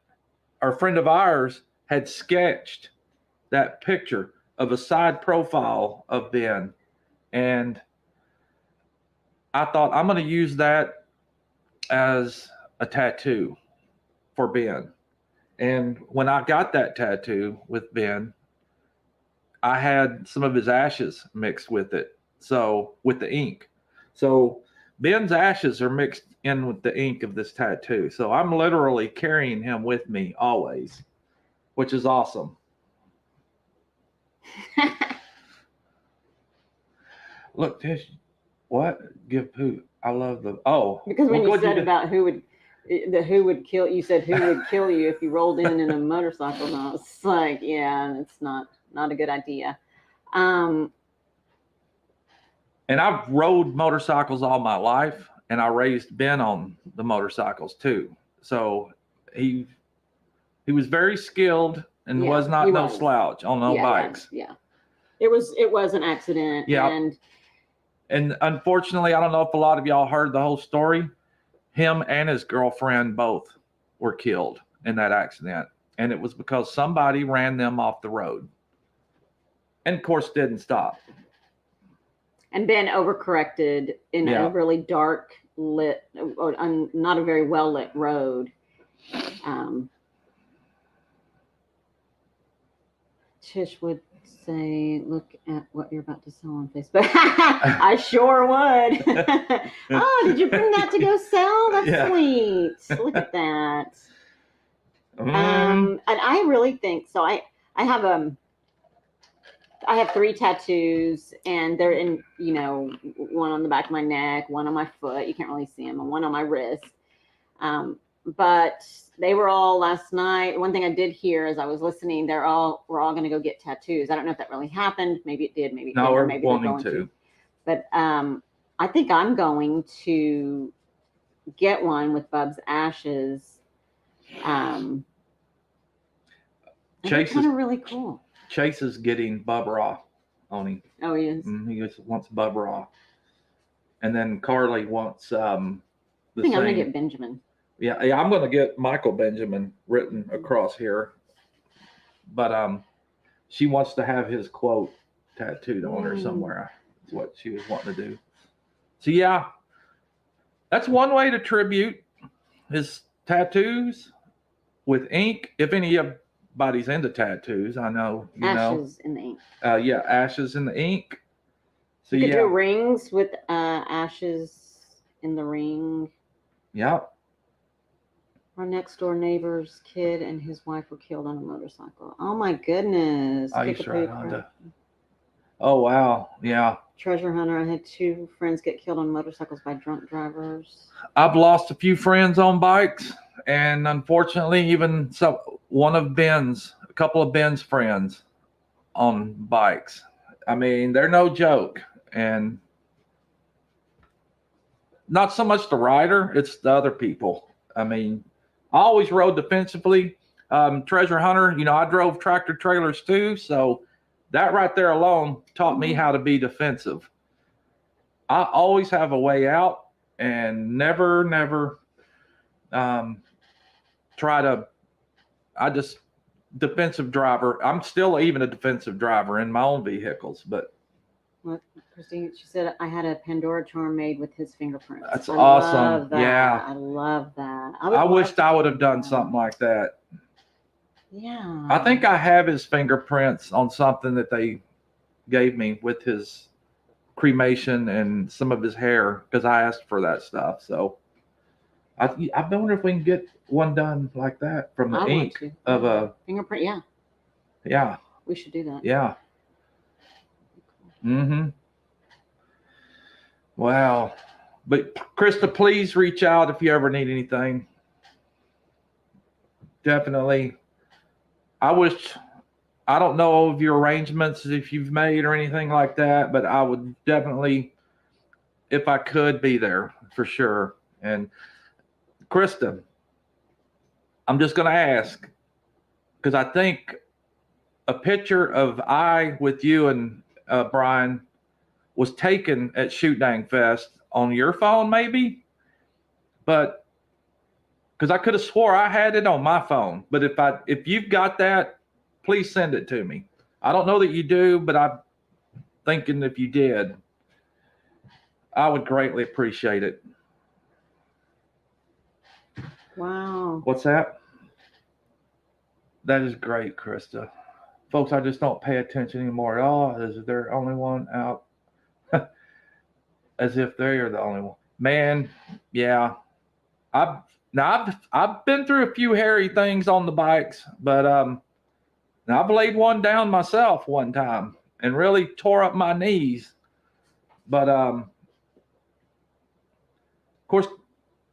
or a friend of ours, had sketched that picture of a side profile of Ben. And I thought, I'm going to use that as a tattoo for Ben. And when I got that tattoo with Ben, I had some of his ashes mixed with it. So with the ink. So Ben's ashes are mixed in with the ink of this tattoo. So I'm literally carrying him with me always, which is awesome. Look, Tish, what? Give who? I love the because when well, you said about who would kill you, said who would kill you if you rolled in a motorcycle. And I was like, yeah, it's not a good idea. And I've rode motorcycles all my life, and I raised Ben on the motorcycles too. So he was very skilled and was not no slouch on no bikes. Yeah. It was an accident. Yeah. And unfortunately, I don't know if a lot of y'all heard the whole story. Him and his girlfriend both were killed in that accident. And it was because somebody ran them off the road. And of course didn't stop. And Ben overcorrected in a really dark lit, not a very well lit road. Tish would say, look at what you're about to sell on Facebook. I sure would. Oh, did you bring that to go sell? That's sweet. Look at that. And I really think so. I have 3 tattoos, and they're in, one on the back of my neck, one on my foot. You can't really see them, and one on my wrist. But they were all last night. One thing I did hear as I was listening, we're all going to go get tattoos. I don't know if that really happened. Maybe it did. Maybe it didn't. We're maybe wanting to. But I think I'm going to get one with Bub's ashes. Chase is kind of really cool. Chase is getting Bub Raw on him. Oh, he is. He wants Bub Raw, and then Carly wants I think I'm gonna get Benjamin. Yeah, I'm gonna get Michael Benjamin written across here, but she wants to have his quote tattooed on her somewhere. That's what she was wanting to do. So yeah, that's one way to tribute his tattoos with ink. If anybody's into tattoos, I know ashes in the ink. Ashes in the ink. So you could do rings with ashes in the ring. Yep. Our next door neighbor's kid and his wife were killed on a motorcycle. Oh my goodness. Oh wow. Yeah. Treasure hunter. I had 2 friends get killed on motorcycles by drunk drivers. I've lost a few friends on bikes, and unfortunately even a couple of Ben's friends on bikes. I mean, they're no joke. And not so much the rider, it's the other people. I mean, I always rode defensively. Treasure hunter, I drove tractor trailers too. So that right there alone taught me how to be defensive. I always have a way out and never defensive driver. I'm still even a defensive driver in my own vehicles, but. What, Christine, she said, I had a Pandora charm made with his fingerprints. That's awesome. Love that. Yeah. I love that. I wished I would have done something like that. Yeah. I think I have his fingerprints on something that they gave me with his cremation and some of his hair, because I asked for that stuff. So I wonder if we can get one done like that from the ink of a fingerprint. Yeah. Yeah. We should do that. Yeah. Wow. But Krista, please reach out if you ever need anything. Definitely. I don't know of your arrangements if you've made or anything like that, but I would definitely, if I could, be there for sure. And Krista, I'm just going to ask, because I think a picture of I with you and Brian was taken at Shoot Dang Fest on your phone, maybe, but because I could have swore I had it on my phone. But if you've got that, please send it to me. I don't know that you do, but I'm thinking if you did, I would greatly appreciate it. Wow. What's that? That is great, Krista. Folks, I just don't pay attention anymore at all. Is there only one out? As if they are the only one. Man, yeah. I've been through a few hairy things on the bikes, but now I've laid one down myself one time and really tore up my knees. But of course,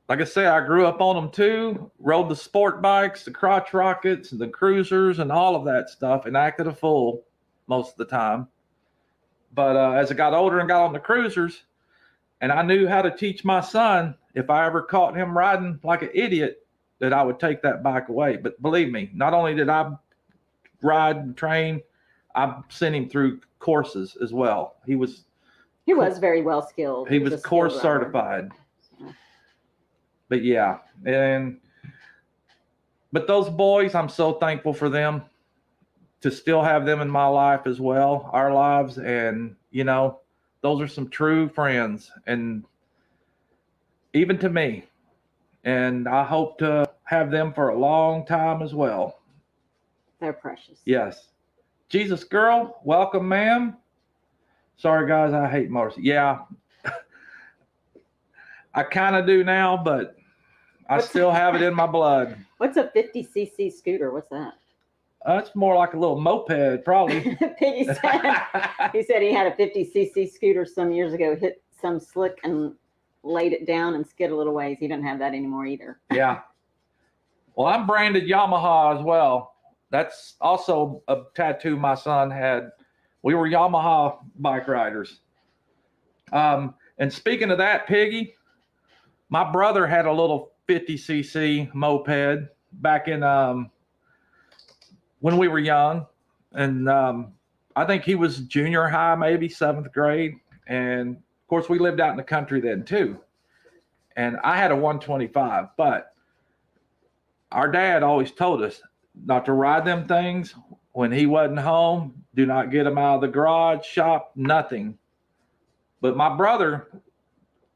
like I said, I grew up on them too. Rode the sport bikes, the crotch rockets, the cruisers, and all of that stuff, and acted a fool most of the time. But as I got older and got on the cruisers, and I knew how to teach my son, if I ever caught him riding like an idiot, that I would take that bike away. But believe me, not only did I ride and train, I sent him through courses as well. He was very well skilled. He was course certified. But yeah, but those boys, I'm so thankful for them, to still have them in my life as well, our lives. And, you know, those are some true friends, and even to me. And I hope to have them for a long time as well. They're precious. Yes. Jesus girl, welcome, ma'am. Sorry, guys, I hate motors. Yeah. I kind of do now, but I still have it in my blood. What's a 50cc scooter? What's that? It's more like a little moped, probably. Piggy said he had a 50cc scooter some years ago, hit some slick and laid it down and skid a little ways. He doesn't have that anymore either. Yeah. Well, I'm branded Yamaha as well. That's also a tattoo my son had. We were Yamaha bike riders. And speaking of that, Piggy, my brother had a little 50cc moped back in when we were young. And I think he was junior high, maybe 7th grade. And of course, we lived out in the country then too. And I had a 125, but our dad always told us not to ride them things when he wasn't home. Do not get them out of the garage, shop, nothing. But my brother,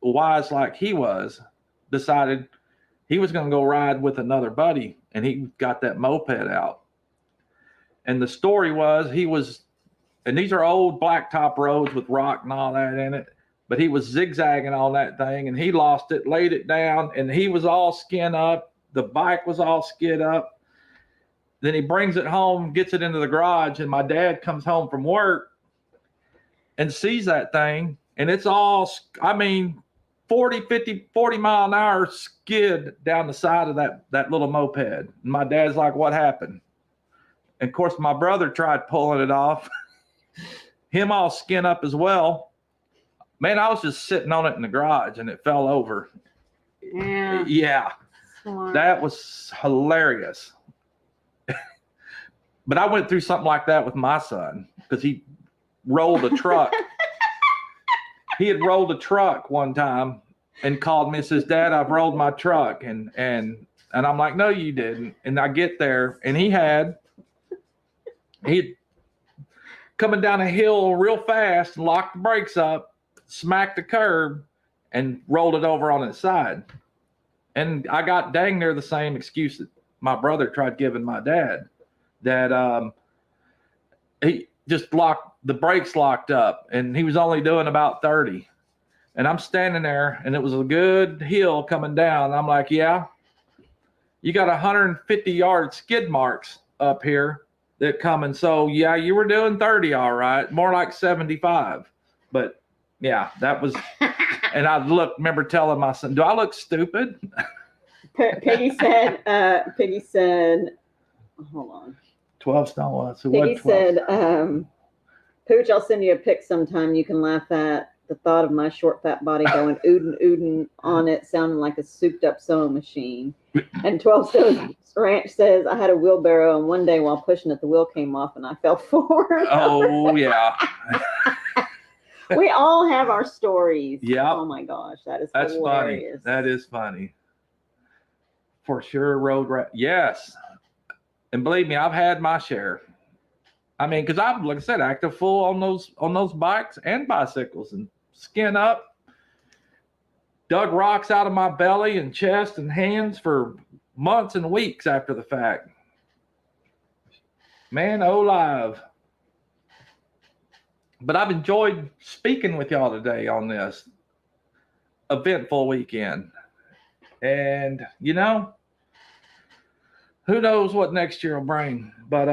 wise like he was, decided he was going to go ride with another buddy, and he got that moped out. And the story was, and these are old blacktop roads with rock and all that in it, but he was zigzagging on that thing, and he lost it, laid it down, and he was all skin up. The bike was all skid up. Then he brings it home, gets it into the garage, and my dad comes home from work and sees that thing, and it's all, 40 mile an hour skid down the side of that little moped. And my dad's like, what happened? And of course, my brother tried pulling it off. Him all skin up as well. Man, I was just sitting on it in the garage, and it fell over. Yeah. Yeah. Smart. That was hilarious. But I went through something like that with my son, because he rolled a truck. He had rolled a truck one time and called me and says, Dad, I've rolled my truck. And I'm like, no, you didn't. And I get there, and he'd coming down a hill real fast, locked the brakes up, smacked the curb, and rolled it over on its side. And I got dang near the same excuse that my brother tried giving my dad, that he just the brakes locked up, and he was only doing about 30. And I'm standing there, and it was a good hill coming down. I'm like, yeah, you got 150-yard skid marks up here that coming. So yeah, you were doing 30, all right, more like 75. But yeah, that was, and I remember telling my son, do I look stupid? Piggy said, hold on. 12 stone. So Piggy what? 12? said, Pooch, I'll send you a pic sometime. You can laugh at the thought of my short, fat body going oodin' on it, sounding like a souped-up sewing machine. And 12 Stones Ranch says, I had a wheelbarrow, and one day while pushing it, the wheel came off, and I fell forward. Oh, yeah. We all have our stories. Yeah. Oh, my gosh. That's Funny. hilarious. That is funny. For sure, yes. And believe me, I've had my share. I mean, because I've, like I said, active full on those bikes and bicycles, and skin up, dug rocks out of my belly and chest and hands for months and weeks after the fact. Man, oh, live. But I've enjoyed speaking with y'all today on this eventful weekend. And, you know, who knows what next year will bring. But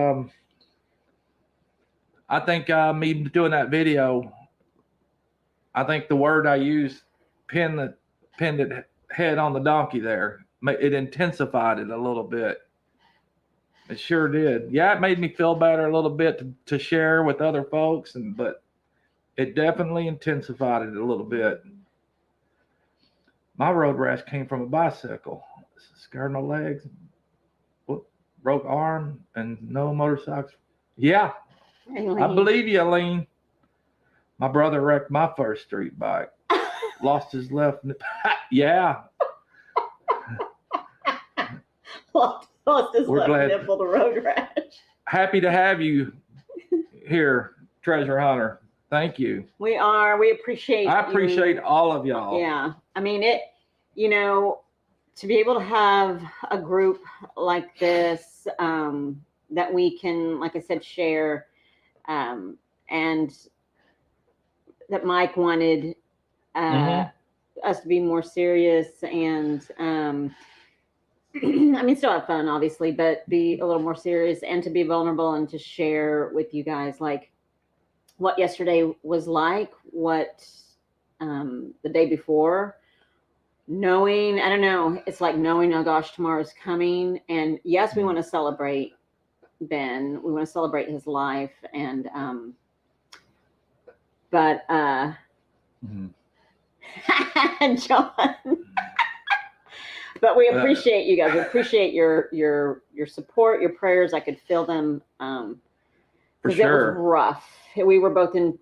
I think me doing that video, I think the word I used, pinned it head on the donkey there. It intensified it a little bit. It sure did. Yeah, it made me feel better a little bit to share with other folks, but it definitely intensified it a little bit. My road rash came from a bicycle. Scarred no legs, broke arm, and no motorcycles. Yeah, I believe you, Aline. My brother wrecked my first street bike. Lost his left. Yeah. Lost his left nipple to road rash. Happy to have you here, Treasure Hunter. Thank you. We are. We appreciate. I appreciate all of y'all. Yeah. I mean, you know, to be able to have a group like this that we can, like I said, share, and that Mike wanted us to be more serious and I mean, still have fun, obviously, but be a little more serious and to be vulnerable and to share with you guys, like, what yesterday was like, what the day before, knowing, I don't know, it's like knowing, oh gosh, tomorrow's coming. And yes, we want to celebrate Ben. We want to celebrate his life. And, but, John, but we appreciate you guys. We appreciate your support, your prayers. I could feel them. For sure. It was rough. We were both in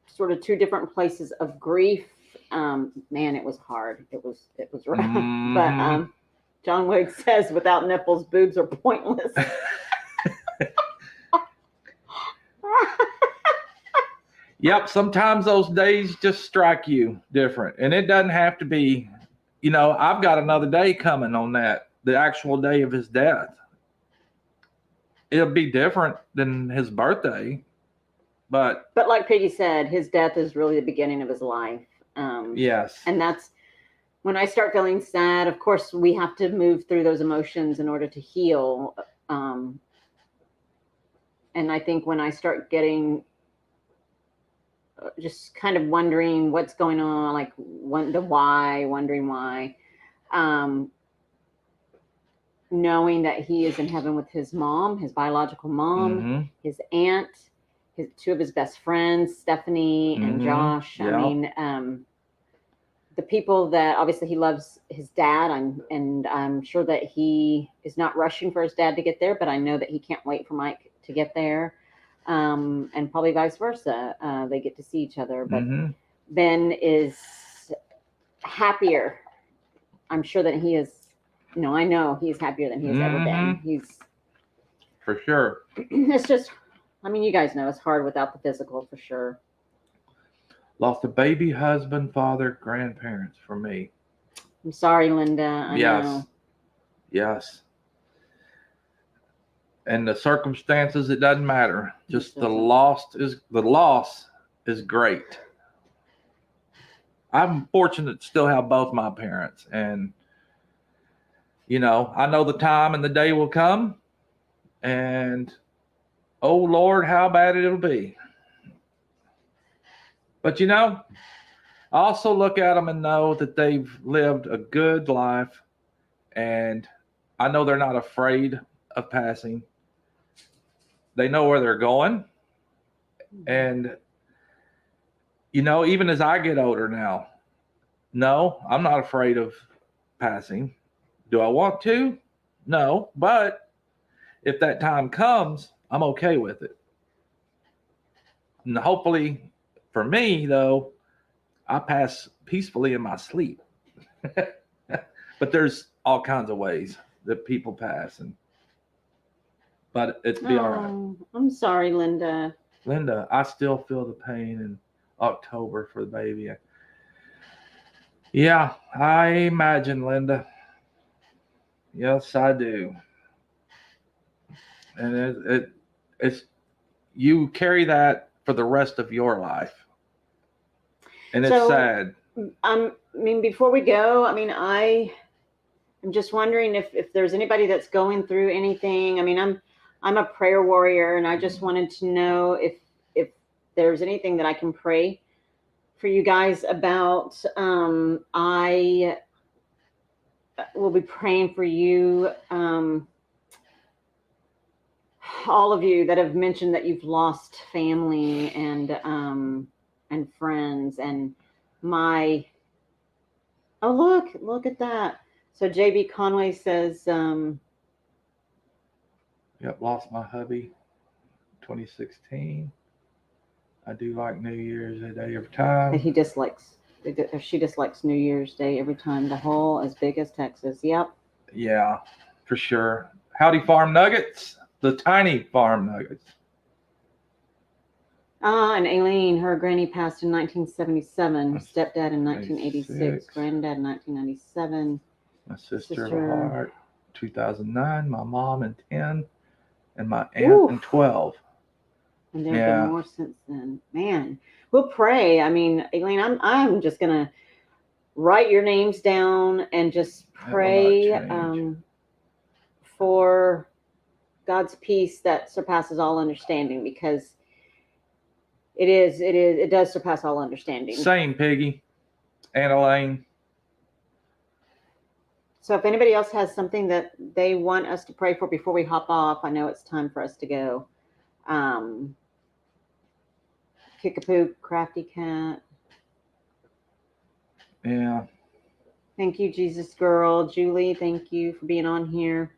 sort of two different places of grief. Man, it was hard. It was rough. But John Wade says, without nipples, boobs are pointless. Yep. Sometimes those days just strike you different, and it doesn't have to be. You know, I've got another day coming on that, the actual day of his death. It'll be different than his birthday, but like Piggy said, his death is really the beginning of his life. Yes. And that's when I start feeling sad. Of course, we have to move through those emotions in order to heal. And I think when I start getting just kind of wondering what's going on, like wondering why, knowing that he is in heaven with his mom, his biological mom, his aunt, two of his best friends, Stephanie and Josh. Yep. I mean, the people that obviously he loves his dad. And I'm sure that he is not rushing for his dad to get there, but I know that he can't wait for Mike to get there. And probably vice versa. They get to see each other, but Ben is happier. I'm sure that he is, you know, I know he's happier than he has ever been. He's for sure. It's just, I mean, you guys know it's hard without the physical, for sure. Lost a baby, husband, father, grandparents for me. I'm sorry, Linda. I know. Yes. And the circumstances, it doesn't matter. Just the loss is great. I'm fortunate to still have both my parents, and you know, I know the time and the day will come, and oh Lord, how bad it'll be. But you know, I also look at them and know that they've lived a good life, and I know they're not afraid of passing. They know where they're going. And, you know, even as I get older now, no, I'm not afraid of passing. Do I want to? No. But if that time comes, I'm okay with it. And hopefully for me, though, I pass peacefully in my sleep. But there's all kinds of ways that people pass, but it's be all right. I'm sorry, Linda. Linda, I still feel the pain in October for the baby. Yeah, I imagine, Linda. Yes, I do. And it's you carry that for the rest of your life, and it's sad. I mean, before we go, I mean, I'm just wondering if there's anybody that's going through anything. I mean, I'm a prayer warrior, and I just wanted to know if there's anything that I can pray for you guys about. I will be praying for you. All of you that have mentioned that you've lost family and friends, and look at that. So JB Conway says, Yep, lost my hubby 2016. I do like New Year's a day every time. She dislikes New Year's Day every time. The hole as big as Texas. Yep. Yeah, for sure. Howdy Farm Nuggets, the tiny farm nuggets. And Aileen, her granny passed in 1977, stepdad in 1986, granddad in 1997. My sister of a heart, 2009, my mom in 10, and my aunt in 12. And there have been more since then. Man, we'll pray. I mean, Aileen, I'm just gonna write your names down and just pray for God's peace that surpasses all understanding, because it does surpass all understanding. Same, Piggy and Elaine. So if anybody else has something that they want us to pray for before we hop off, I know it's time for us to go. Kickapoo, Crafty Cat. Yeah. Thank you, Jesus Girl. Julie, thank you for being on here.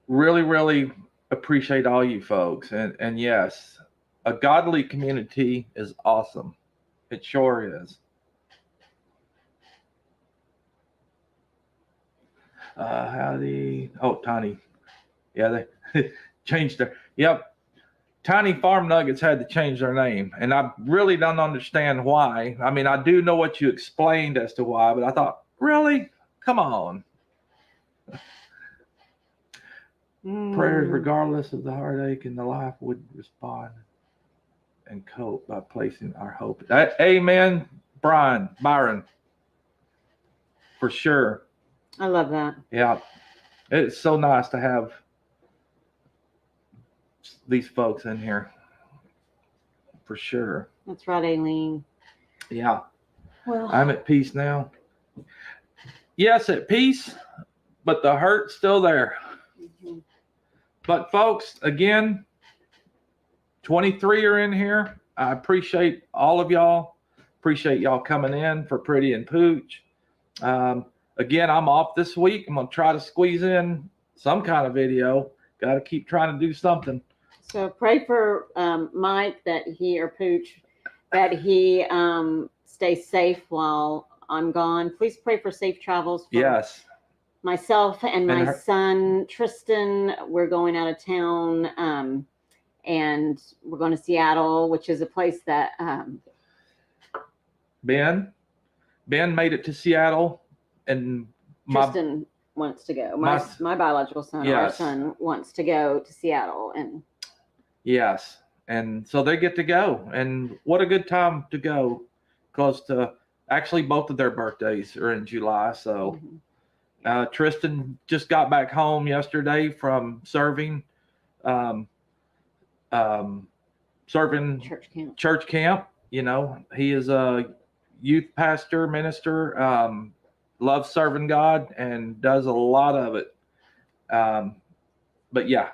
Really, really appreciate all you folks. And yes, a godly community is awesome. It sure is. Tiny. Yeah, they changed their, yep. Tiny Farm Nuggets had to change their name, and I really don't understand why. I mean, I do know what you explained as to why, but I thought, really? Come on. Prayers, regardless of the heartache in the life, would respond and cope by placing our hope. Amen, Byron. For sure. I love that. Yeah. It's so nice to have these folks in here. For sure. That's right, Aileen. Yeah. Well, I'm at peace now. Yes, at peace, but the hurt's still there. Mm-hmm. But folks, again, 23 are in here. I appreciate all of y'all. Appreciate y'all coming in for Pretty and Pooch. Again, I'm off this week. I'm going to try to squeeze in some kind of video. Got to keep trying to do something. So pray for Mike that he, or Pooch, that he stays safe while I'm gone. Please pray for safe travels for myself and my son, Tristan. We're going out of town, and we're going to Seattle, which is a place that Ben made it to Seattle, and Tristan wants to go. My biological son, our son, wants to go to Seattle, and and so they get to go, and what a good time to go, close to actually both of their birthdays are in July. So Tristan just got back home yesterday from serving church camp. You know, he is a youth pastor, minister, loves serving God and does a lot of it. But yeah,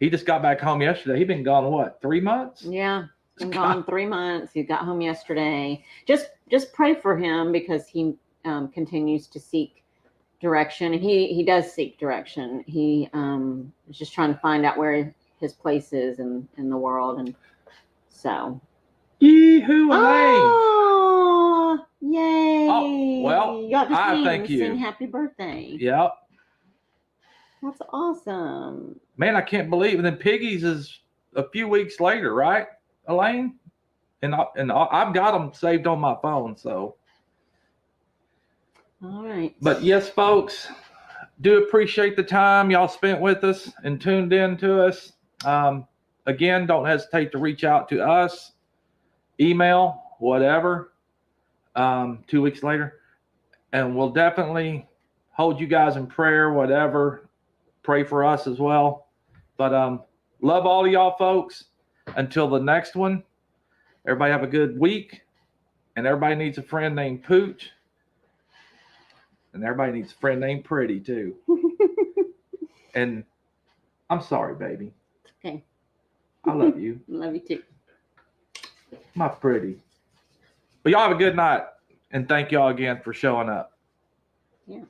he just got back home yesterday. He'd been gone, 3 months? Yeah, been gone 3 months. He got home yesterday. Just pray for him, because he continues to seek direction. He does seek direction. He is just trying to find out where his place is in the world, and so. Yee-hoo, oh, yay! Oh, well, thank you. Sing happy birthday. Yep. That's awesome. Man, I can't believe it. And then Piggy's is a few weeks later, right, Elaine? And I've got them saved on my phone, so. All right. But yes, folks, do appreciate the time y'all spent with us and tuned in to us. Again, don't hesitate to reach out to us, email, whatever, 2 weeks later. And we'll definitely hold you guys in prayer, whatever. Pray for us as well. But love all of y'all folks. Until the next one, everybody have a good week. And everybody needs a friend named Pooch. And everybody needs a friend named Pretty, too. And I'm sorry, baby. It's okay. I love you. Love you too. My Pretty. But y'all have a good night. And thank y'all again for showing up. Yeah.